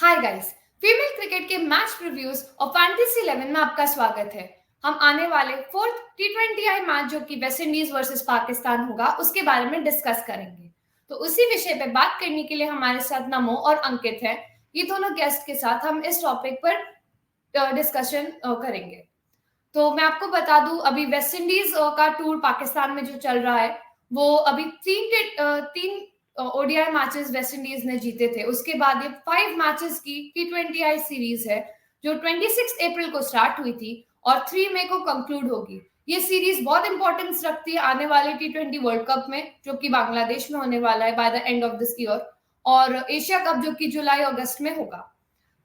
Hi guys. Female cricket के match reviews और fantasy 11 में आपका स्वागत है। हम आने वाले फोर्थ T20I मैच जो कि वेस्ट इंडीज वर्सेस पाकिस्तान होगा उसके बारे में डिस्कस करेंगे। तो उसी विषय पे बात करने के लिए हमारे साथ नमो और अंकित है। ये दोनों गेस्ट के साथ हम इस टॉपिक पर डिस्कशन करेंगे। तो मैं आपको बता दूं, अभी वेस्ट इंडीज का टूर पाकिस्तान में जो चल रहा है वो अभी तीन ओडीआई मैचेस वेस्ट इंडीज ने जीते थे। उसके बाद ये 5 मैचेस की T20I सीरीज है जो 26 अप्रैल को स्टार्ट हुई थी और 3 मई को कंक्लूड होगी। ये सीरीज बहुत इंपॉर्टेंस रखती है आने वाले T20 वर्ल्ड कप में जो कि बांग्लादेश में होने वाला है by the end of this year, और एशिया कप जो कि जुलाई अगस्त में होगा।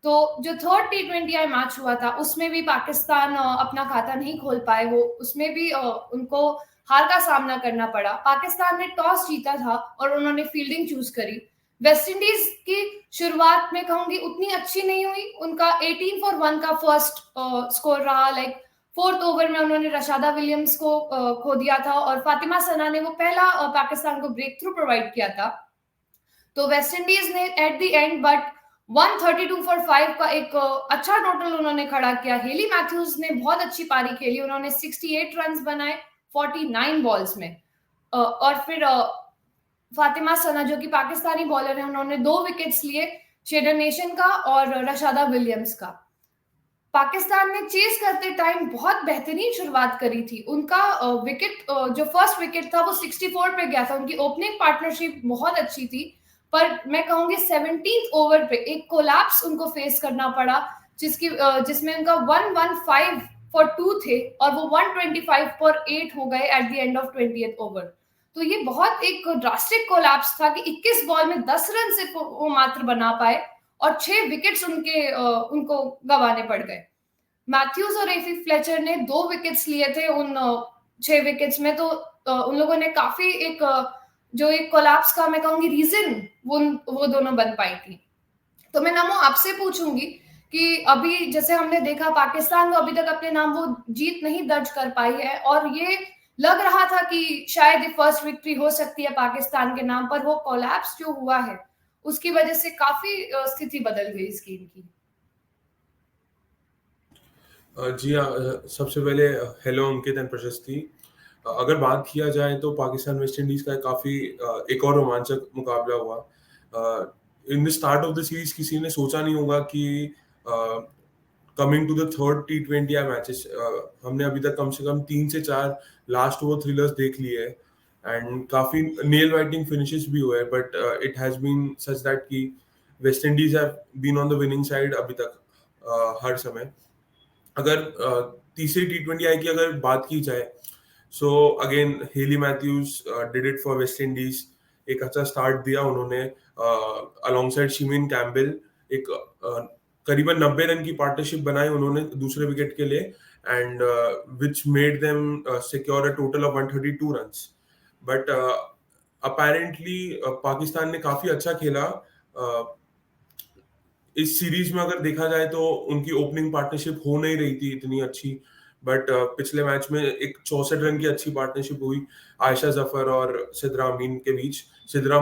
तो जो थर्ड T20I मैच हुआ था उसमें भी पाकिस्तान अपना खाता नहीं खोल पाए। वो उसमें भी उनको हार का सामना करना पड़ा। पाकिस्तान ने टॉस जीता था और उन्होंने फील्डिंग चूज करी। वेस्ट इंडीज की शुरुआत में कहूंगी उतनी अच्छी नहीं हुई। उनका 18 फॉर 1 का फर्स्ट स्कोर रहा। लाइक फोर्थ ओवर में उन्होंने रशादा विलियम्स को खो दिया था और फातिमा सना ने वो पहला पाकिस्तान को ब्रेक थ्रू प्रोवाइड किया था। तो वेस्ट इंडीज ने at the end but 132 for 5 का एक अच्छा टोटल उन्होंने खड़ा किया। हेली मैथ्यूज ने बहुत अच्छी पारी खेली। उन्होंने 68 रन बनाए 49 बॉल्स में। और फिर फातिमा सना जो कि पाकिस्तानी बॉलर है उन्होंने 2 विकेट्स लिए, शेडन नेशन का और रशादा विलियम्स का। पाकिस्तान ने चेस करते टाइम बहुत बेहतरीन शुरुआत करी थी। उनका विकेट जो फर्स्ट विकेट था वो 64 पे गया था। उनकी ओपनिंग पार्टनरशिप बहुत अच्छी थी, पर मैं कहूंगी 17th ओवर पे एक कोलैप्स उनको फेस करना पड़ा जिसमें उनका 115 फॉर 2 थे और वो 125 फॉर 8 हो गए at the end of 20th over. तो ये बहुत एक ड्रास्टिक कोलैप्स था कि 21 बॉल में 10 रन सिर्फ वो मात्र बना पाए और 6 विकेट्स उनको गंवाने पड़ गए। मैथ्यूज और एफी फ्लेचर ने 2 विकेट्स लिए थे उन 6 विकेट्स में। तो उन लोगों ने काफी जो एक कोलैप्स का मैं कहूंगी रीजन वो दोनों बन पाई थी। तो मैं नमो आपसे पूछूंगी कि अभी जैसे हमने देखा पाकिस्तान तो अभी तक अपने नाम वो जीत नहीं दर्ज कर पाई है और ये लग रहा था कि शायद ये फर्स्ट विक्ट्री हो सकती है पाकिस्तान के नाम पर। वो कोलैप्स जो हुआ है उसकी वजह से काफी स्थिति बदल गई इस गेम की। जी हाँ, सबसे पहले हेलो अंकित एंड प्रशस्ति। अगर बात किया जाए तो पाकिस्तान वेस्ट इंडीज का काफी एक और रोमांचक मुकाबला हुआ। In the start of the series किसी ने सोचा नहीं होगा कि coming to the third T20I matches हमने अभी तक कम से कम 3 से 4 लास्ट ओवर थ्रिलर्स देख लिए हैं एंड काफी नेल बाइटिंग फिनिशेस भी हुए, but it has been such that कि West Indies have been on the winning side अभी तक हर समय। अगर तीसरी T20I की अगर बात की जाए, so again Hayley Matthews did it for West Indies. एक अच्छा स्टार्ट दिया उन्होंने अलोंगसाइड शिमीन कैम्बेल। एक करीबन 90 रन की पार्टनरशिप बनाई उन्होंने दूसरे विकेट के लिए and which made them secure a total of 132 runs. But apparently Pakistan ने काफी अच्छा खेला। इस सीरीज में अगर देखा जाए तो उनकी ओपनिंग पार्टनरशिप हो नहीं रही थी इतनी अच्छी, बट पिछले मैच में एक 64 रन की अच्छी पार्टनरशिप हुई आयशा जफर और सिद्रा अमीन के बीच। सिद्रा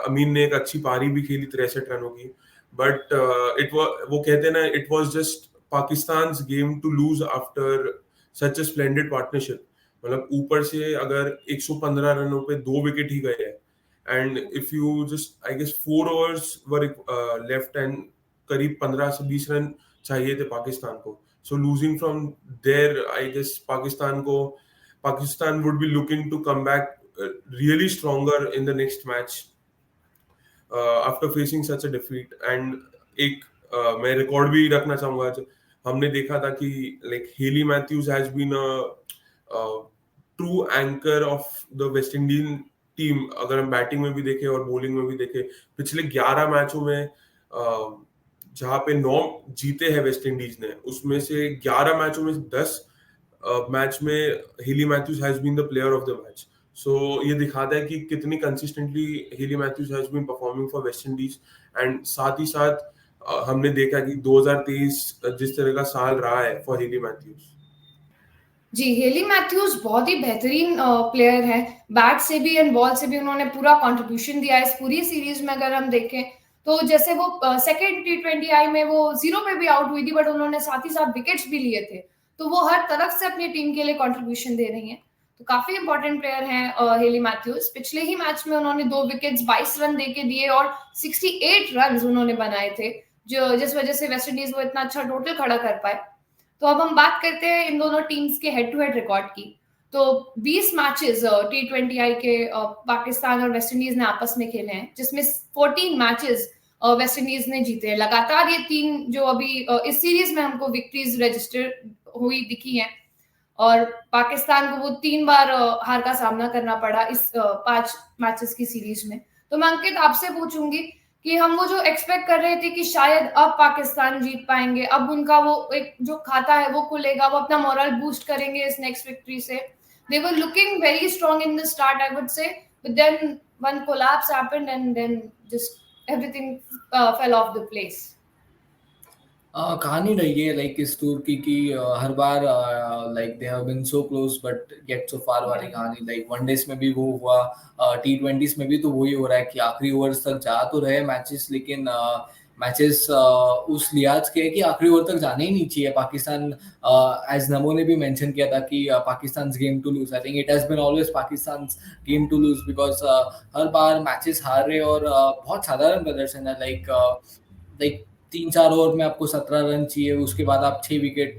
अमीन ने एक अच्छी पारी भी खेली 63 रनों की, बट वो कहते हैं ना, it was just Pakistan game to lose after such a splendid partnership. मतलब ऊपर से अगर 115 रनों पे 2 विकेट ही गए हैं and if you just I guess 4 overs were left and करीब 15 से 20 रन चाहिए थे पाकिस्तान को। So losing from there I guess Pakistan would be looking to come back really stronger in the next match after facing such a defeat. And एक मैं record भी रखना चाहूंगा। हमने देखा था कि like Hayley Matthews has been a true anchor of the West Indies team. अगर हम बैटिंग में भी देखें और बॉलिंग में भी देखें, पिछले 11 मैचों में जहां पे 9 जीते हैं वेस्ट इंडीज ने, उसमें से 11 मैचों में 10 मैच में Hayley Matthews has been the player of the match. So ये दिखाता है कि कितनी consistently Hayley Matthews has been performing for West Indies. And साथ ही साथ हमने देखा कि 2023 जिस तरह का साल रहा है फॉर हेली मैथ्यूज। जी, हेली मैथ्यूज बहुत ही बेहतरीन प्लेयर है। बैट से भी एंड बॉल से भी उन्होंने पूरा कंट्रीब्यूशन दिया है इस पूरी सीरीज में। अगर हम देखें तो जैसे वो सेकेंड T20I में वो 0 पे भी आउट हुई थी, बट उन्होंने साथ ही साथ विकेट्स भी लिए थे, तो वो हर तरफ से अपनी टीम के लिए कंट्रीब्यूशन दे रही हैं। तो काफी इंपॉर्टेंट प्लेयर हैं हेली मैथ्यूज। पिछले ही मैच में उन्होंने 2 विकेट्स 22 रन देके दिए और 68 रन उन्होंने बनाए थे, जो जिस वजह से वेस्ट इंडीज वो इतना अच्छा टोटल खड़ा कर पाए। तो अब हम बात करते हैं इन दोनों टीम्स के हेड टू हेड रिकॉर्ड की। तो 20 मैचेस T20I के पाकिस्तान और वेस्ट इंडीज ने आपस में खेले हैं, जिसमें 14 मैचेस वेस्ट इंडीज ने जीते हैं। लगातार ये 3 जो अभी इस सीरीज में हमको विक्ट्रीज रजिस्टर हुई दिखी हैं, और पाकिस्तान को वो 3 बार हार का सामना करना पड़ा इस 5 मैचेस की सीरीज में। तो मैं अंकित आपसे पूछूंगी कि हम वो जो एक्सपेक्ट कर रहे थे कि शायद अब पाकिस्तान जीत पाएंगे, अब उनका वो एक जो खाता है वो खुलेगा, वो अपना मोरल बूस्ट करेंगे इस नेक्स्ट विक्ट्री से। They were looking very strong in the start, I would say, but then one collapse happened and then just everything fell off the place. कहानी रही है लाइक इस टूर की कि हर बार like they have been so close but get so far वाली कहानी। लाइक वनडेज में भी वो हुआ, T20s में भी तो वही हो रहा है कि आखिरी ओवर्स तक जा तो रहे मैचेस, लेकिन मैचेस उस लिहाज के है कि आखिरी ओवर तक जाने ही नहीं चाहिए। पाकिस्तान, एज नमो ने भी मेंशन किया था कि Pakistan game to lose. I think it has been always Pakistan game to lose because हर बार मैचेस हार रहे और बहुत साधारण प्रदर्शन है। लाइक 3-4 ओवर में आपको 17 रन चाहिए, उसके बाद आप 6 विकेट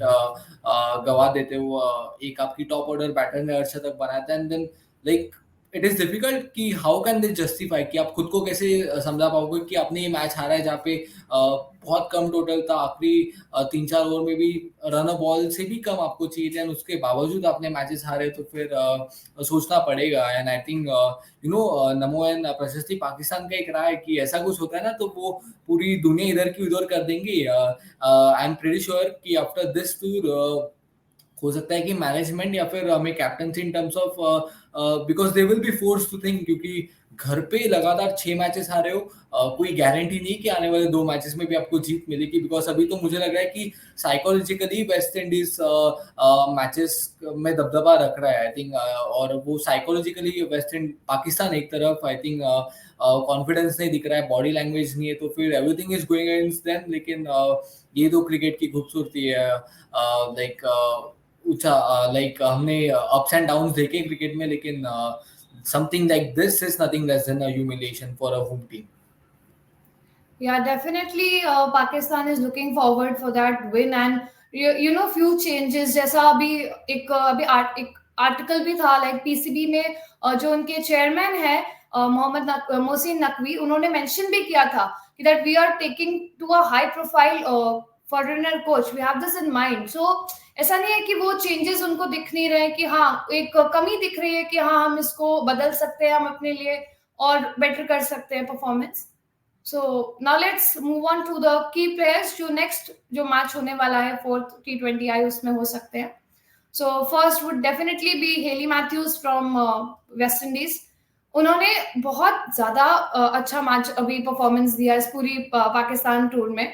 गवा देते हो। एक आपकी टॉप ऑर्डर बैटर ने अर्धशतक बनाया था, and then like it is difficult कि हाउ कैन दे जस्टिफाई, कि आप खुद को कैसे समझा पाओगे कि आपने ये मैच हारा है जहाँ पे बहुत कम टोटल था, आखिरी 3-4 ओवर में भी रन बॉल से भी कम आपको चाहिए थे, उसके बावजूद आपने मैचेस हारे। तो फिर सोचना पड़ेगा। And I think NaMo and प्रशस्ति, पाकिस्तान का एक राय है कि ऐसा कुछ होता है ना तो वो पूरी दुनिया इधर की उधर कर देंगे। आई एम प्रीटी श्योर कि आफ्टर दिस टूर हो सकता है कि मैनेजमेंट या फिर हमें captaincy in terms of, because they will be force to think, क्योंकि घर पे लगातार 6 मैचेस हारे हो, कोई गारंटी नहीं कि आने वाले 2 मैचेस में भी आपको जीत मिलेगी। बिकॉज अभी तो मुझे लग रहा है कि साइकोलॉजिकली वेस्ट इंडीज मैचेस में दबदबा रख रहा है, आई थिंक। और वो साइकोलॉजिकली वेस्ट इंडीज, पाकिस्तान एक तरफ आई थिंक कॉन्फिडेंस नहीं दिख रहा है, बॉडी लैंग्वेज नहीं है, तो फिर everything is going against them. लेकिन ये तो क्रिकेट की खूबसूरती है। लाइक लाइक हमने अप्स एंड डाउन्स देखे क्रिकेट में, लेकिन something like this is nothing less than a humiliation for a home team. Yeah, definitely Pakistan is looking forward for that win, and you know few changes, जैसा अभी एक article भी था like PCB में, जो उनके चेयरमैन है मोहम्मद मोहसिन नकवी, उन्होंने मेंशन भी किया था कि that we are taking to a high profile foreigner coach, we have this in mind. So ऐसा नहीं है कि वो चेंजेस उनको दिख नहीं रहे कि हाँ एक कमी दिख रही है कि हाँ हम इसको बदल सकते हैं, हम अपने लिए और बेटर कर सकते हैं performance. So now let's move on to the key players जो नेक्स्ट जो मैच होने वाला है 4th T20I उसमें हो सकते हैं। So first would definitely be Hayley Matthews from West Indies. उन्होंने बहुत ज्यादा अच्छा मैच अभी परफॉर्मेंस दिया इस पूरी पाकिस्तान टूर में।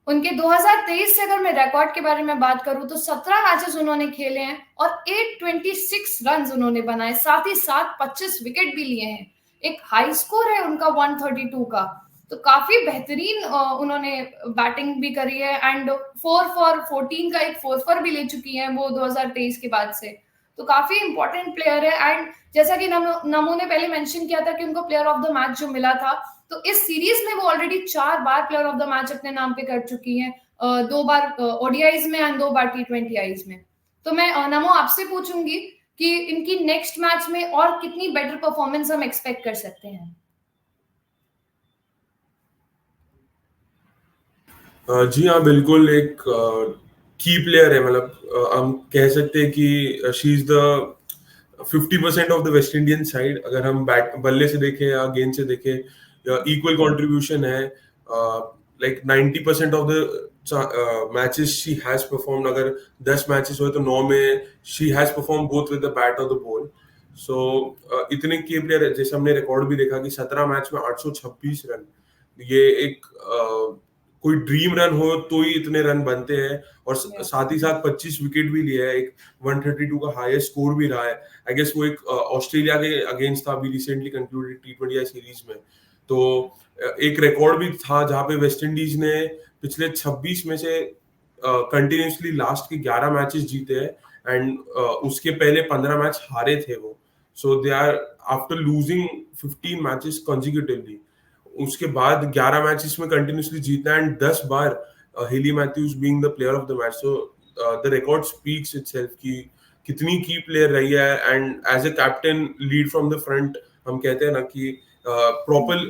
उनके 2023 से अगर मैं रिकॉर्ड के बारे में बात करूं तो 17 मैचेस उन्होंने खेले हैं और 826 रन उन्होंने बनाए, साथ ही साथ 25 विकेट भी लिए हैं। एक हाई स्कोर है उनका 132 का, तो काफी बेहतरीन उन्होंने बैटिंग भी करी है, एंड 4 for 14 का एक 4 for भी ले चुकी हैं वो 2023 के बाद से। तो काफी इंपॉर्टेंट प्लेयर है। एंड जैसा कि नमो ने पहले मेंशन किया था कि उनको प्लेयर ऑफ द मैच जो मिला था, तो इस सीरीज में वो already 4 bar player of the match अपने नाम पे कर चुकी हैं, 2 बार ODIs में एंड 2 बार T20Is में। तो मैं नमो आपसे पूछूंगी कि इनकी नेक्स्ट मैच में और कितनी बेटर परफॉर्मेंस हम एक्सपेक्ट कर सकते हैं। जी हाँ, बिल्कुल एक की प्लेयर है। मतलब हम कह सकते हैं कि she is the 50% of the West Indian side. अगर हम बल्ले से देखें या गेंद से देखें, इक्वल कंट्रीब्यूशन है। Like 90% of the matches she has performed. अगर 10 मैचेस हुए तो 9 में she has perform both with the bat और द बॉल। सो इतने की प्लेयर, जैसे हमने रिकॉर्ड भी देखा कि 17 मैच में 826 रन, ये एक कोई ड्रीम रन हो तो ही इतने रन बनते हैं। और साथ ही साथ 25 विकेट भी लिया है, एक 132 का हाईएस्ट स्कोर भी रहा है। आई गेस वो एक ऑस्ट्रेलिया के अगेंस्ट था अभी रिसेंटली कंक्लूडेड T20I सीरीज में। तो एक रिकॉर्ड भी था जहां पे वेस्ट इंडीज ने पिछले 26 में से कंटिन्यूसली लास्ट के 11 मैचेस जीते हैं एंड उसके पहले 15 मैच हारे थे वो. So they are after losing 15 matches consecutively, उसके बाद 11 मैचेस में कंटिन्यूसली जीतना एंड 10 बार Hayley Matthews being the player of the match. So the record speaks itself कि कितनी की प्लेयर रही है and as a captain lead from the front. हम कहते हैं ना कि प्रॉपर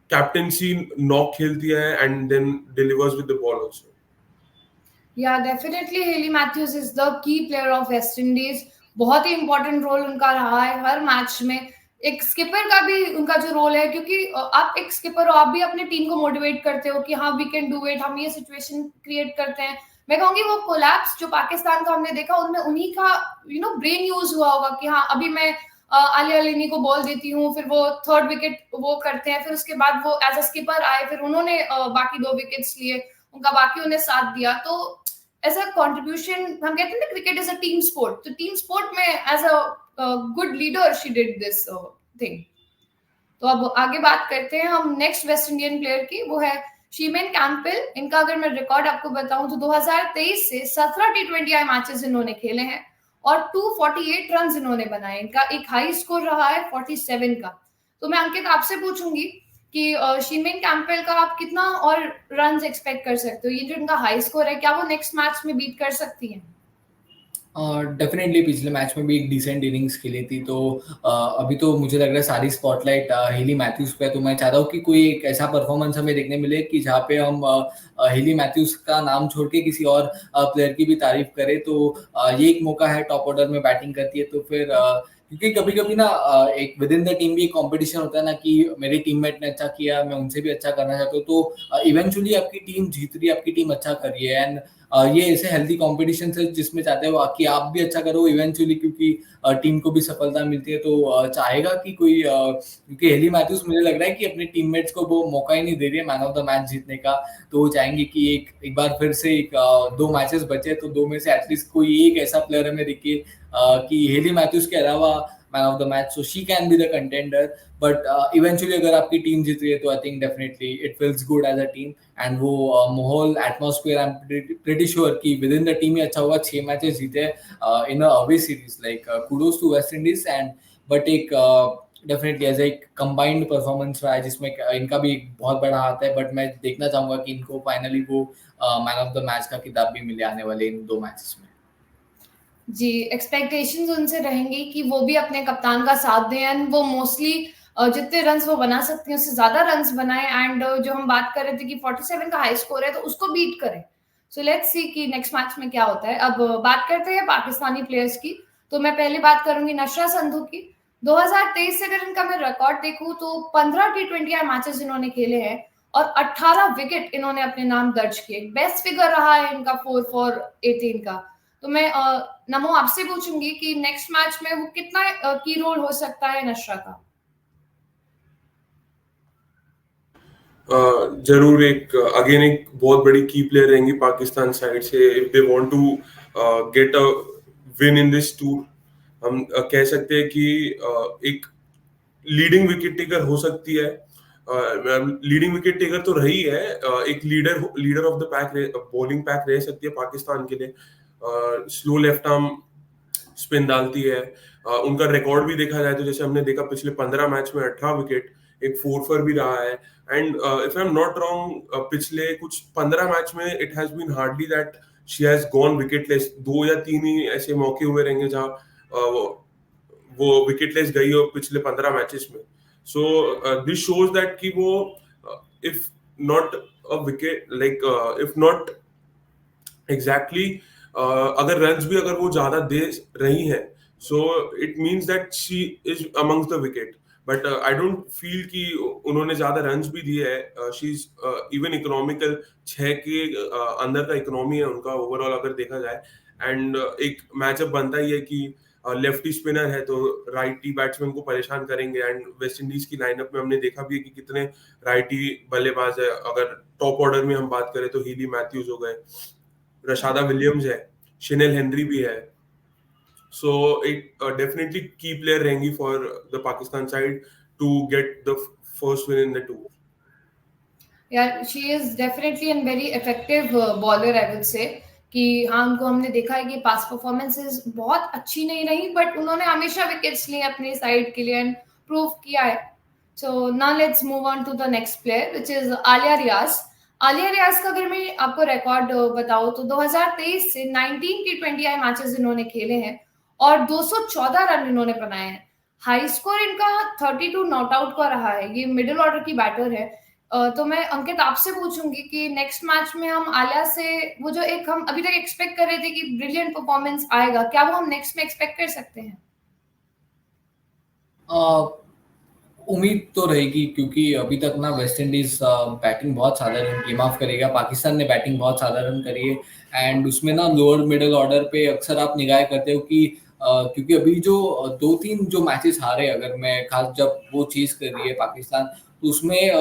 कैप्टेंसी नॉक खेलती है and then delivers with the ball also. Yeah definitely Hayley Matthews is the key player of West Indies. बहुत ही इंपॉर्टेंट रोल उनका रहा है हर मैच में. एक स्किपर का भी उनका जो रोल है, क्योंकि आप एक स्किपर हो, आप भी अपनी टीम को मोटिवेट करते हो कि हाँ वी कैन डू इट, हम ये सिचुएशन क्रिएट करते हैं. मैं कहूंगी वो कोलैप्स जो पाकिस्तान का हमने देखा उनमें उन्हीं का ब्रेन यूज हुआ होगा कि हाँ अभी मैं अली अलीनी को बॉल देती हूँ, फिर वो थर्ड विकेट वो करते हैं, फिर उसके बाद वो एज अ स्किपर आए, फिर उन्होंने बाकी 2 विकेट्स लिए, उनका बाकी उन्हें साथ दिया. तो एज अ कंट्रीब्यूशन हम कहते हैं ना cricket is a team sport, तो टीम स्पोर्ट में as a good leader she did this thing. तो अब आगे बात करते हैं हम नेक्स्ट वेस्ट इंडियन प्लेयर की, वो है शीमेन कैंपबेल. इनका अगर मैं रिकॉर्ड आपको बताऊं तो 2023 से 17 T20I मैचेस इन्होंने खेले हैं और 248 रन इन्होंने बनाए. इनका एक हाई स्कोर रहा है 47 का. तो मैं अंकित आपसे पूछूंगी कि शीमेन कैंपबेल का आप कितना और रन एक्सपेक्ट कर सकते हो? ये जो इनका हाई स्कोर है, क्या वो नेक्स्ट मैच में बीट कर सकती है? डेफिनेटली पिछले मैच में भी एक डिसेंट इनिंग्स खेली थी, तो अभी तो मुझे लग रहा है सारी स्पॉटलाइट हेली मैथ्यूज पे है. तो मैं चाहता हूँ कि कोई एक ऐसा परफॉर्मेंस हमें देखने मिले कि जहाँ पे हम हेली मैथ्यूज का नाम छोड़ के किसी और प्लेयर की भी तारीफ करें. तो ये एक मौका है, टॉप ऑर्डर में बैटिंग करती है तो फिर क्योंकि कभी कभी ना एक विद इन द टीम भी एक कॉम्पिटिशन होता है ना कि मेरे टीममेट ने अच्छा किया, मैं उनसे भी अच्छा करना चाहता हूँ. तो इवेंचुअली आपकी टीम जीत रही है, आपकी टीम अच्छा कर रही है एंड ये ऐसे हेल्दी कंपटीशन है जिसमें चाहते हो कि आप भी अच्छा करो इवेंचुअली, क्योंकि टीम को भी सफलता मिलती है. तो चाहेगा कि कोई क्योंकि हेली मैथ्यूज मुझे लग रहा है कि अपने टीममेट्स को वो मौका ही नहीं दे रही है मैन ऑफ द मैच जीतने का. तो वो चाहेंगे कि एक बार फिर से 2 मैचेस बचे तो 2 में से एटलीस्ट कोई एक ऐसा प्लेयर हमें दिखे कि हेली मैथ्यूज के अलावा man of the match, so she can be the contender. But eventually अगर आपकी टीम जीत रही है तो I think definitely it feels good as a team and वो माहौल atmosphere I am pretty sure कि विद इन द टीम ही अच्छा होगा. 6 मैचेस जीते in a away series, like kudos to West Indies and but एक definitely as एक combined performance रहा है जिसमें इनका भी एक बहुत बड़ा हाथ है. बट मैं देखना चाहूंगा कि इनको फाइनली वो मैन ऑफ द मैच का खिताब भी मिले आने वाले इन 2 मैचेस में. जी, एक्सपेक्टेशंस उनसे रहेंगी कि वो भी अपने कप्तान का साथ दें एंड वो मोस्टली जितने रन्स वो बना सकती हैं उससे ज्यादा रन्स बनाएं एंड जो हम बात कर रहे थे कि 47 का हाई स्कोर है तो उसको बीट करें. सो लेट्स सी कि नेक्स्ट मैच में क्या होता है. अब बात करते हैं पाकिस्तानी प्लेयर्स की. तो मैं पहले बात करूंगी नशरा संधू की. 2023 से अगर इनका मैं रिकॉर्ड देखूं तो 15 T20I मैचेस इन्होंने खेले हैं और 18 विकेट इन्होंने अपने नाम दर्ज किए. बेस्ट फिगर रहा है इनका 4 for 18 का. तो मैं नमो आपसे पूछूंगी कि नेक्स्ट मैच में वो कितना की रोल हो सकता है नशरा का? जरूर एक बहुत बड़ी की प्लेयर रहेंगी पाकिस्तान साइड से if they want to get a win in this tour. हम कह सकते हैं कि एक लीडिंग विकेट टेकर हो सकती है. लीडिंग विकेट टेकर तो रही है, एक leader of the pack bowling pack रह सकती है पाकिस्तान के लिए. स्लो लेफ्ट आर्म स्पिन डालती है. उनका रिकॉर्ड भी देखा जाए तो जैसे हमने देखा पिछले 15 मैच में 18 विकेट, एक 4 for भी रहा है. And if I am not wrong पिछले कुछ 15 मैच में it has been hardly that she has gone wicketless. 2 या 3 ही ऐसे मौके हुए रहेंगे जहां वो विकेटलेस गई हो पिछले 15 मैचेस में. सो दिस शोज दैट कि वो if not a wicket like if not exactly अगर रन्स भी अगर वो ज्यादा दे रही हैं, so it means that she is amongst the wicket. But I don't feel कि उन्होंने ज्यादा रन्स भी दिए है. शी इज इवन इकोनॉमिकल, 6 के अंदर का इकोनॉमी है उनका ओवरऑल अगर देखा जाए. एंड एक मैचअप बनता ही है कि लेफ्टी स्पिनर है तो राइटी बैट्समैन को परेशान करेंगे. एंड वेस्ट इंडीज की लाइनअप में हमने देखा भी है कि कितने राइटी बल्लेबाज है. अगर टॉप ऑर्डर में हम बात करें तो हीली मैथ्यूज हो गए, रशादा विलियम्स है, शिनेल हेनरी भी है. सो एक डेफिनेटली की प्लेयर रहेंगी for the Pakistan side to get the first win in the tour. यार she is definitely an very effective bowler, I would say कि हाँ, उनको हमने देखा है कि पास परफॉर्मेंसेस बहुत अच्छी नहीं रही, बट उन्होंने हमेशा विकेट्स लिए अपनी साइड के लिए एंड प्रूव किया है. So now let's move on to the next player which is Aaliya Riaz. Aaliya Riaz का अगर मैं आपको रिकॉर्ड बताऊं तो 2023 से 19 T20I मैचेस इन्होंने खेले हैं और 214 रन इन्होंने बनाए हैं. हाई स्कोर इनका 32 नॉट आउट का रहा है. ये मिडिल ऑर्डर की बैटर है. तो मैं अंकित आपसे पूछूंगी कि नेक्स्ट मैच में हम आलिया से वो जो एक हम अभी तक एक्सपेक्ट कर रहे थे कि ब्रिलियंट परफॉर्मेंस आएगा, क्या वो हम नेक्स्ट में एक्सपेक्ट कर सकते हैं? उम्मीद तो रहेगी, क्योंकि अभी तक ना वेस्ट इंडीज बैटिंग बहुत साधारण गेम ऑफ करेगा, पाकिस्तान ने बैटिंग बहुत साधारण करी है एंड उसमें ना लोअर मिडिल ऑर्डर पे अक्सर आप निगाह करते हो कि क्योंकि अभी जो 2-3 जो मैचेस हारे, अगर मैं खास जब वो चीज कर रही है पाकिस्तान, तो उसमें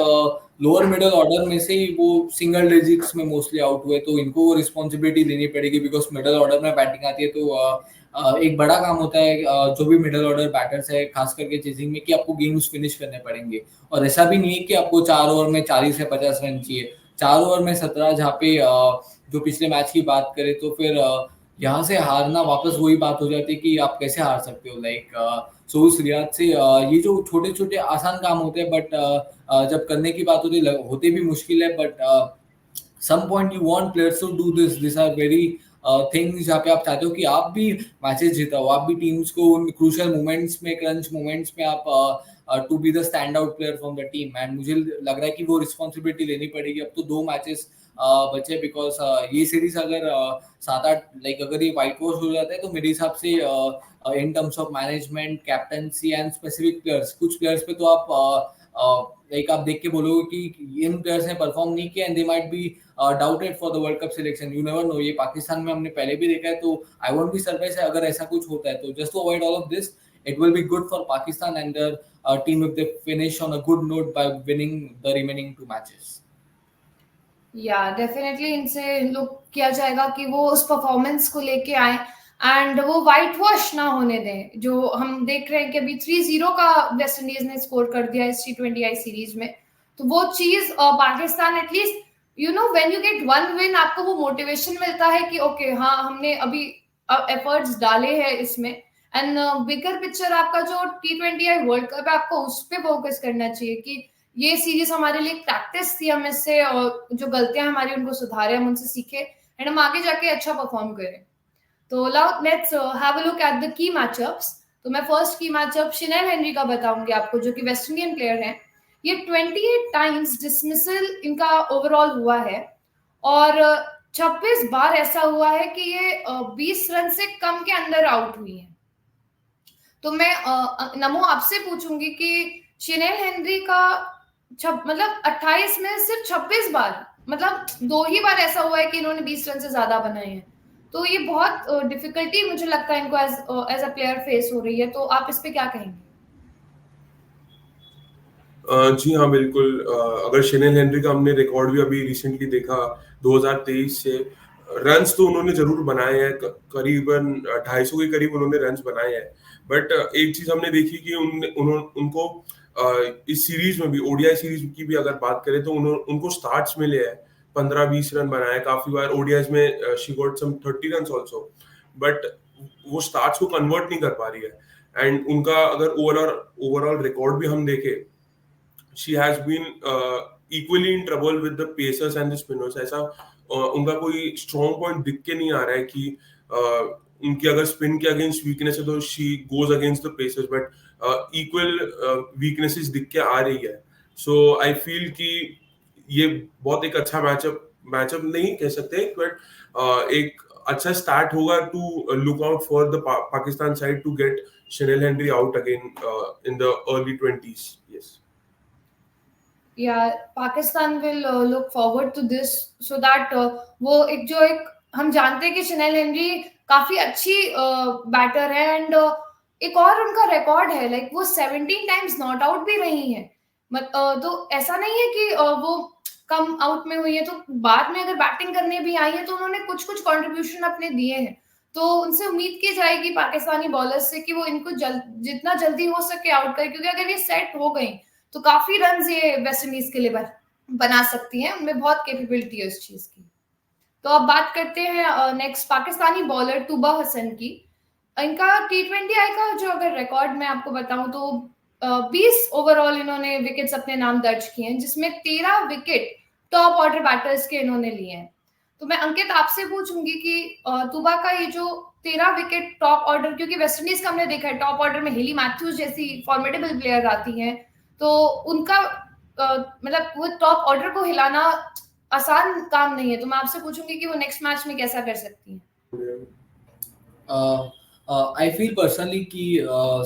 लोअर मिडिल ऑर्डर में से ही वो सिंगल डिजिट्स में मोस्टली आउट हुए, तो इनको वो रिस्पॉन्सिबिलिटी लेनी पड़ेगी बिकॉज मिडिल ऑर्डर में बैटिंग आती है. तो एक बड़ा काम होता है जो भी मिडिल ऑर्डर बैटर्स है खास करके चेजिंग में, कि आपको गेम्स फिनिश करने पड़ेंगे. और ऐसा भी नहीं है कि आपको 4 ओवर में 40 से 50 रन चाहिए, 4 ओवर में 17, जहाँ पे जो पिछले मैच की बात करें तो फिर यहाँ से हारना वापस वही बात हो जाती है कि आप कैसे हार सकते हो. लाइक सो उस लिहाज से ये जो छोटे छोटे आसान काम होते हैं, बट जब करने की बात होती है होते भी मुश्किल है, but some point you want players to do this are very things जहाँ पे आप चाहते हो कि आप भी मैचेस जीता हो, आप भी टीम्स को उन क्रूशियल मोमेंट्स में, क्रंच मोमेंट्स में आप to be the stand out player from the team. And मुझे लग रहा है कि वो रिस्पॉन्सिबिलिटी लेनी पड़ेगी. अब तो 2 मैचेस बचे, बिकॉज ये सीरीज अगर 7-8 लाइक अगर ये वाइट वॉश हो जाता है तो मेरे हिसाब से इन terms of management, captaincy and specific players, कुछ प्लेयर्स पे तो आप लाइक आप देख के बोलोगे कि इन प्लेयर्स ने परफॉर्म नहीं किया and they might be doubted for the world cup selection. You never know. ये पाकिस्तान में हमने पहले भी देखा है, तो आई वोंट बी सरप्राइज अगर ऐसा कुछ होता है. तो just to avoid all of this, it will be good for Pakistan and their team if they finish on a good note by winning the remaining 2 matches. या definitely इनसे look किया जाएगा कि वो उस परफॉर्मेंस को लेके आए एंड वो वाइट वॉश ना होने दें. जो हम देख रहे हैं कि अभी 3-0 का वेस्ट इंडीज ने स्कोर कर दिया इस T20I सीरीज में, तो वो चीज Pakistan at least you know when you get one win आपको वो मोटिवेशन मिलता है कि ओके हाँ हमने अभी एफर्ट्स डाले हैं इसमें. एंड बिगर पिक्चर आपका जो T20I वर्ल्ड कप है आपको उस पर फोकस करना चाहिए कि ये सीरीज हमारे लिए प्रैक्टिस थी, हम इससे और जो गलतियां हमारी उनको सुधारे, हम उनसे सीखे एंड हम आगे जाके अच्छा परफॉर्म करें. तो let's have a look at the key matchups. तो मैं फर्स्ट की मैचअप शिनेल हेनरी का बताऊंगी आपको, जो कि वेस्ट इंडियन प्लेयर है. ये 28 टाइम्स डिसमिसल इनका ओवरऑल हुआ है और 26 बार ऐसा हुआ है कि ये 20 रन से कम के अंदर आउट हुई है. तो मैं नमो आपसे पूछूंगी कि शिनेल हेनरी का मतलब 28 में सिर्फ 26 बार, मतलब 2 ही बार ऐसा हुआ है कि इन्होंने 20 रन से ज्यादा बनाए हैं. तो ये बहुत डिफिकल्टी मुझे लगता है इनको एज अ प्लेयर फेस हो रही है. तो आप इस पे क्या कहेंगे? जी हाँ, बिल्कुल. अगर शिनेल हेनरी का हमने रिकॉर्ड भी अभी रिसेंटली देखा 2023 से, रन्स तो उन्होंने जरूर बनाए हैं, करीबन 250 के करीब उन्होंने रन्स बनाए हैं. बट एक चीज हमने देखी कि उनको इस सीरीज में भी, ओडीआई सीरीज की भी अगर बात करें तो उनको स्टार्ट्स मिले हैं, 15-20 रन बनाए. काफी बार ओडीआईज में she got some 30 run also, but वो स्टार्ट्स को कन्वर्ट नहीं कर पा रही है. एंड उनका अगर ओवरऑल रिकॉर्ड भी हम देखें, she has been equally in trouble with the pacers and the spinners. ऐसा उनका कोई strong point दिख के नहीं आ रहा है कि उनकी अगर स्पिन के अगेंस्ट वीकनेस है तो she goes against the pacers, but equal weaknesses दिख के आ रही है. So I feel कि ये बहुत एक अच्छा मैचअप नहीं कह सकते, बट एक अच्छा स्टार्ट होगा to look out for the Pakistan side to get Chinelle Henry out again in the early 20s. Yes. Yeah, Pakistan will look forward to this so that वो एक हम जानते हैं कि शिनेल हेनरी काफी अच्छी बैटर है एंड एक और उनका रिकॉर्ड है, लाइक वो 17 टाइम्स नॉट आउट भी रही है. तो ऐसा नहीं है कि वो कम आउट में हुई है, तो बाद में अगर बैटिंग करने भी आई है तो उन्होंने कुछ कुछ कंट्रीब्यूशन अपने दिए हैं. तो उनसे उम्मीद की जाएगी पाकिस्तानी बॉलर्स से कि वो इनको जितना जल्दी हो सके आउट करे, क्योंकि अगर ये सेट हो गई तो काफी रन ये वेस्ट इंडीज के लिए बना सकती हैं, उनमें बहुत कैपेबिलिटी है उस चीज की। तो अब बात करते हैं नेक्स्ट पाकिस्तानी बॉलर तूबा हसन की। इनका T20I का जो अगर रिकॉर्ड मैं आपको बताऊं तो 20 ओवरऑल इन्होंने विकेट्स अपने नाम दर्ज किए हैं, जिसमें 13 विकेट टॉप ऑर्डर बैटर्स के इन्होंने लिए हैं। तो मैं अंकित आपसे पूछूंगी कि तूबा का ये जो 13 विकेट टॉप ऑर्डर, क्योंकि वेस्टइंडीज का हमने देखा है टॉप ऑर्डर में हेली मैथ्यूज जैसी फॉर्मेडेबल प्लेयर आती हैं, तो उनका मतलब वो टॉप ऑर्डर को हिलाना आसान काम नहीं है। तो मैं आपसे पूछूंगी कि वो नेक्स्ट मैच में कैसा कर सकती हैं। आई फील पर्सनली कि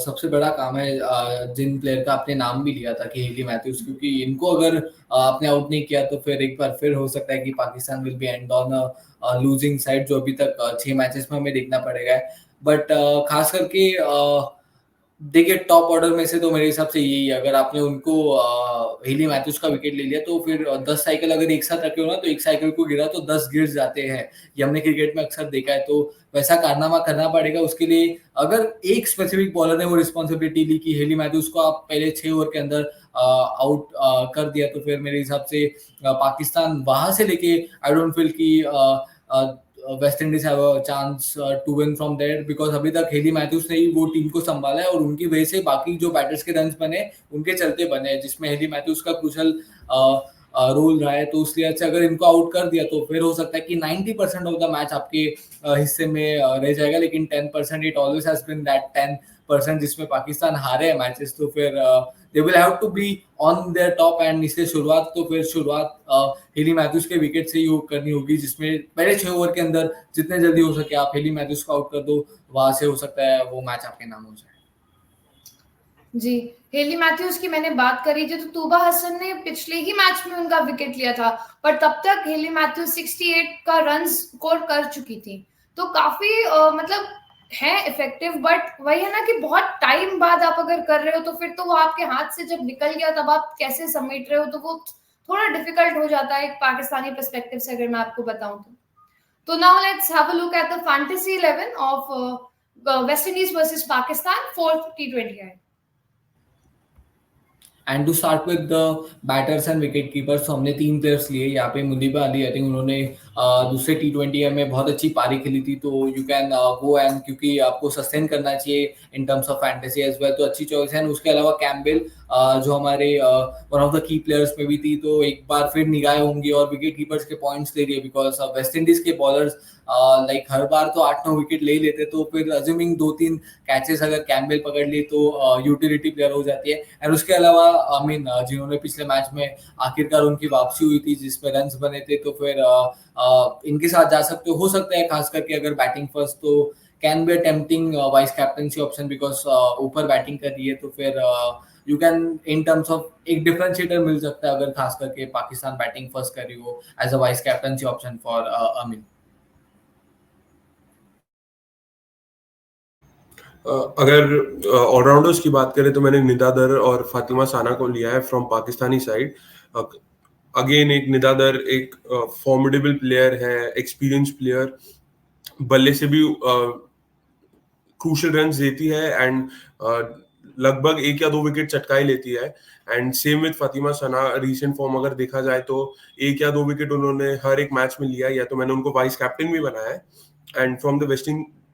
सबसे बड़ा काम है जिन प्लेयर का आपने नाम भी लिया था कि हेली मैथ्यूज, क्योंकि इनको अगर आपने आउट नहीं किया तो फिर एक बार फिर हो सकता है कि Pakistan will be and on losing side, जो अभी तक 6 मैचेस में हमें देखना पड़ेगा। बट खास करके देखिए टॉप ऑर्डर में से तो मेरे हिसाब से यही है, अगर आपने उनको हेली मैथ्यूज का विकेट ले लिया तो फिर 10 साइकिल अगर एक साथ रखे हो ना, तो एक साइकिल को गिरा तो 10 गिर जाते हैं। ये हमने क्रिकेट में अक्सर देखा है, तो वैसा कारनामा करना पड़ेगा उसके लिए। अगर एक स्पेसिफिक बॉलर ने वो रिस्पॉन्सिबिलिटी ली कि हेली मैथ्यूज को आप पहले 6 ओवर के अंदर आउट कर दिया, तो फिर मेरे हिसाब से पाकिस्तान वहां से लेके आई डोंट फील कि West Indies have a chance to win from there, because अभी तक हेली मैथ्यूज ने ही वो टीम को संभाला है और उनकी वजह से बाकी जो बैटर्स के रन्स बने उनके चलते बने, जिसमें हेली मैथ्यूज का क्रूशल रोल रहा है। तो उसलिए अच्छा अगर इनको आउट कर दिया तो फिर हो सकता है कि 90% ऑफ द मैच आपके हिस्से में रह जाएगा, लेकिन 10% it always has been that 10% जिसमें पाकिस्तान हारे हैं मैचेस, तो फिर they will have to be on their top. And इससे शुरुआत हेली मैथ्यूज के विकेट से ही करनी होगी, जिसमें पहले 6 ओवर के अंदर जितने जल्दी हो सके आप हेली मैथ्यूज को आउट कर दो, वहां से हो सकता है वो मैच आपके नाम हो जाए। जी, हेली मैथ्यूज की मैंने बात करी थी, तो तूबा हसन ने पिछले ही मैच में उनका विकेट लिया था, पर तब तक हेली मैथ्यूज 68 का रन स्कोर कर चुकी थी। तो काफी मतलब है इफेक्टिव, बट वही है ना कि बहुत टाइम बाद आप अगर कर रहे हो तो फिर तो वो आपके हाथ से जब निकल गया तब आप कैसे समेट रहे हो, तो वो थोड़ा डिफिकल्ट हो जाता है एक पाकिस्तानी पर्सपेक्टिव से, अगर मैं आपको बताऊं तो now let's have a look at the fantasy 11 of West Indies versus Pakistan 4th T20I। And to start with the batters and wicket keepers, तो हमने 3 प्लेयर्स लिए यहाँ पे। मुनीबा अली, आई थिंक उन्होंने दूसरे T20 में बहुत अच्छी पारी खेली थी, तो यू कैन गो एंड, क्योंकि आपको सस्टेन करना चाहिए in terms of fantasy as well, तो अच्छी चॉइस है। उसके अलावा कैम्बेल जो हमारे one of the key players में भी थी, तो एक बार फिर निगाहें होंगी और विकेट कीपर्स के पॉइंट्स ले रही है, बिकॉज वेस्ट इंडीज के बॉलर्स लाइक हर बार तो 8-9 विकेट ले ही लेते, तो फिर अज्यूमिंग 2-3 कैचेस अगर कैम्बेल पकड़ ली तो यूटिलिटी प्लेयर हो जाती है। एंड उसके अलावा आई मीन जिन्होंने पिछले मैच में आखिरकार उनकी वापसी हुई थी जिसमें रन्स बने थे, तो फिर इनके साथ जा सकते हो सकता है, खास करके अगर बैटिंग फर्स्ट तो can be a tempting vice captaincy option, because ऊपर बैटिंग कर रही है, तो फिर you can in terms of एक डिफरेंशिएटर मिल सकता है अगर खास करके पाकिस्तान बैटिंग फर्स्ट कर रही हो as a vice captaincy option for Amin. अगर ऑलराउंडर्स की बात करें तो मैंने निदादर और फातिमा साना को लिया है फ्रॉम पाकिस्तानी साइड। अगेन एक निदादर एक फॉर्मिडेबल प्लेयर है, एक्सपीरियंस प्लेयर, बल्ले से भी क्रूशियल रन्स देती है एंड लगभग 1 या 2 विकेट चटकाई लेती है। And same with Fatima Sana, recent form अगर देखा जाए तो 1 या 2 विकेट उन्होंने हर एक मैच में लिया, या तो मैंने उनको वाइस कैप्टन भी बनाया है। And from the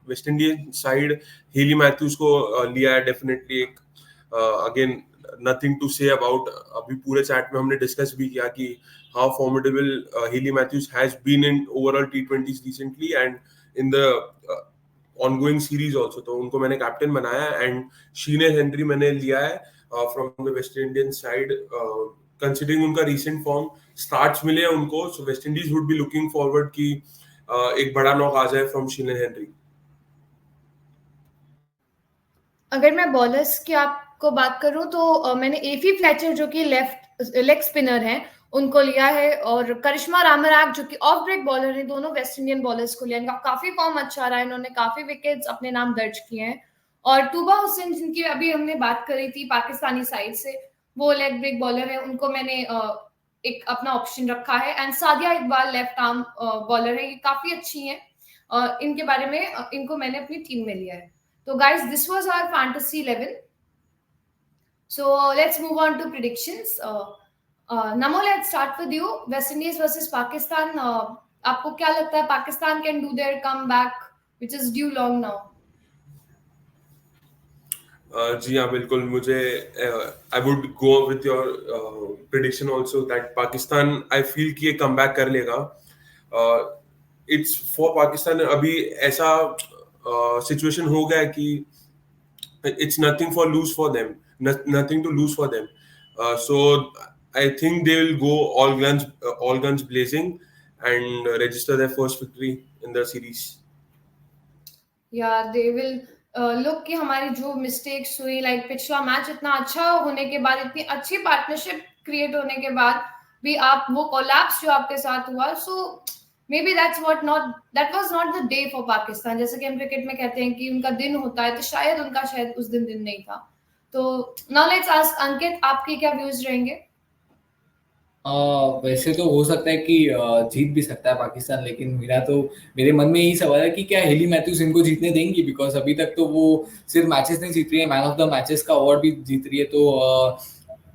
West Indian side Hayley Matthews को लिया है डेफिनेटली। एक again nothing to say about, अभी पूरे चैट में हमने डिस्कस भी किया कि how formidable Hayley Matthews has been in overall T20s recently and in the ongoing series also, तो उनको मैंने कैप्टन बनाया। एंड शीने हेनरी मैंने लिया है from the West Indian side, considering उनका रीसेंट फॉर्म, स्टार्ट्स मिले हैं उनको, so West Indies would be looking forward कि एक बड़ा नॉक आ जाए फ्रॉम शीने हेनरी। अगर मैं बॉलर्स की आपको बात करूं तो मैंने एफी फ्लेचर जो कि लेग स्पिनर हैं उनको लिया है, और करिश्मा रामराग जो कि ऑफ ब्रेक बॉलर है, दोनों वेस्ट इंडियन बॉलर्स को लिया। इनका काफी फॉर्म अच्छा रहा है, इन्होंने काफी विकेट्स अपने नाम दर्ज किए हैं। और तूबा हुसैन जिनकी अभी हमने बात करी थी पाकिस्तानी साइड से, वो लेग ब्रेक बॉलर है, उनको मैंने एक अपना ऑप्शन रखा है। And Sadia Iqbal left arm bowler है, ये काफी अच्छी है, इनके बारे में इनको मैंने अपनी टीम में लिया है। So guys, this was our fantasy 11. So let's move on to predictions. Namo, let's start with you. West Indies versus Pakistan. आपको क्या लगता है Pakistan can do their comeback, which is due long now? जी हाँ, बिल्कुल. मुझे I would go with your prediction also that Pakistan, I feel कि ये come back कर लेगा. It's for Pakistan. अभी ऐसा सिचुएशन हो गया कि it's nothing for lose for them, nothing to lose for them. So I think they will go all guns blazing and register their first victory in the series. Yeah, they will look कि हमारी जो mistakes हुई, like पिछला match इतना अच्छा होने के बाद, इतनी अच्छी पार्टनरशिप क्रिएट होने के बाद भी आप वो कोलैप्स जो आपके साथ हुआ, so maybe that was not the day for Pakistan. जैसे कि हम क्रिकेट में कहते हैं कि उनका दिन होता है, तो शायद उस दिन नहीं था. तो नाउ लेट्स आस्क अंकित, आपके क्या व्यूज रहेंगे? वैसे तो हो सकता है कि जीत भी सकता है पाकिस्तान, लेकिन मेरे मन में यही सवाल है कि क्या हेली मैथ्यूज इनको जीतने देंगी, बिकॉज अभी तक तो वो सिर्फ मैचेस नहीं जीत रही है, मैन ऑफ द मैचेस का अवार्ड भी जीत रही है. तो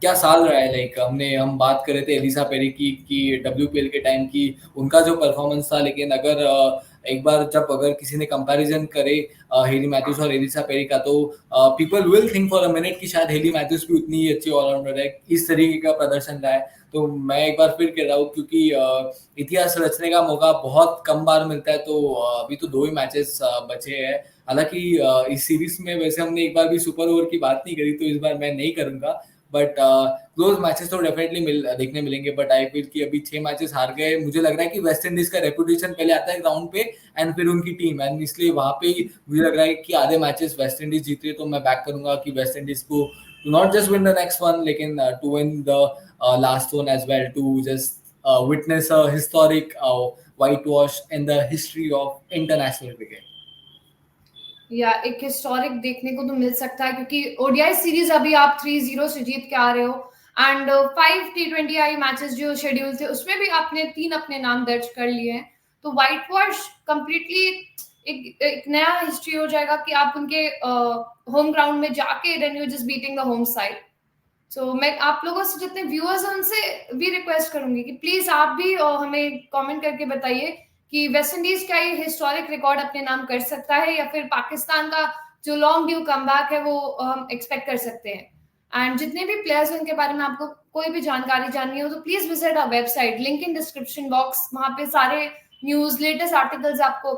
क्या साल रहा है. लाइक हम बात कर रहे थे एलिसा पेरी की कि WPL के टाइम की उनका जो परफॉर्मेंस था, लेकिन अगर एक बार अगर किसी ने कंपैरिजन करे हेली मैथ्यूज और एलिसा पेरी का, तो people will think for a minute कि शायद हेली मैथ्यूज भी उतनी ही अच्छी ऑलराउंडर है. इस तरीके का प्रदर्शन रहा है. तो मैं एक बार फिर कह रहा हूँ, क्योंकि इतिहास रचने का मौका बहुत कम बार मिलता है. तो अभी तो 2 ही मैचेस बचे हैं. हालांकि इस सीरीज में वैसे हमने एक बार भी सुपर ओवर की बात नहीं करी, तो इस बार मैं नहीं करूंगा. बट क्लोज मैचेस तो डेफिनेटली देखने मिलेंगे. बट आई फील कि अभी 6 मैचेस हार गए. मुझे लग रहा है कि वेस्ट इंडीज का रेपुटेशन पहले आता है ग्राउंड पे एंड फिर उनकी टीम, एंड इसलिए वहां पे ही मुझे लग रहा है कि आधे मैचेस वेस्ट इंडीज जीत रही है. तो मैं बैक करूंगा कि वेस्ट इंडीज को not just win the next one, लेकिन to win the last one as well, to just witness a historic whitewash in the history of international cricket. या एक हिस्टोरिक देखने को तो मिल सकता है, क्योंकि ओडीआई सीरीज अभी आप 3-0 से जीत के आ रहे हो, एंड 5 T20I मैचेस जो शेड्यूल थे उसमें भी आपने 3 अपने नाम दर्ज कर लिए हैं. तो व्हाइट वॉश कंप्लीटली एक नया हिस्ट्री हो जाएगा कि आप उनके होम ग्राउंड में जाके then you just beating the home side. So मैं आप लोगों से, जितने व्यूअर्स हैं, उनसे भी रिक्वेस्ट करूंगी कि प्लीज आप भी हमें कमेंट करके बताइए कि वेस्ट इंडीज का ये हिस्टोरिक रिकॉर्ड अपने नाम कर सकता है, या फिर पाकिस्तान का जो लॉन्ग ड्यू कमबैक है वो हम एक्सपेक्ट कर सकते हैं. एंड जितने भी प्लेयर्स हैं उनके बारे में आपको कोई भी जानकारी जाननी हो तो please visit our website, link in description box. वहां पे सारे न्यूज, लेटेस्ट आर्टिकल्स आपको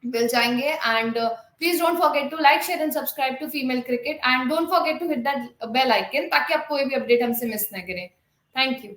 मिल जाएंगे. And please don't forget to like, share and subscribe to Female Cricket, and don't forget to hit that bell icon ताकि आप कोई भी अपडेट हमसे मिस ना करें. Thank you.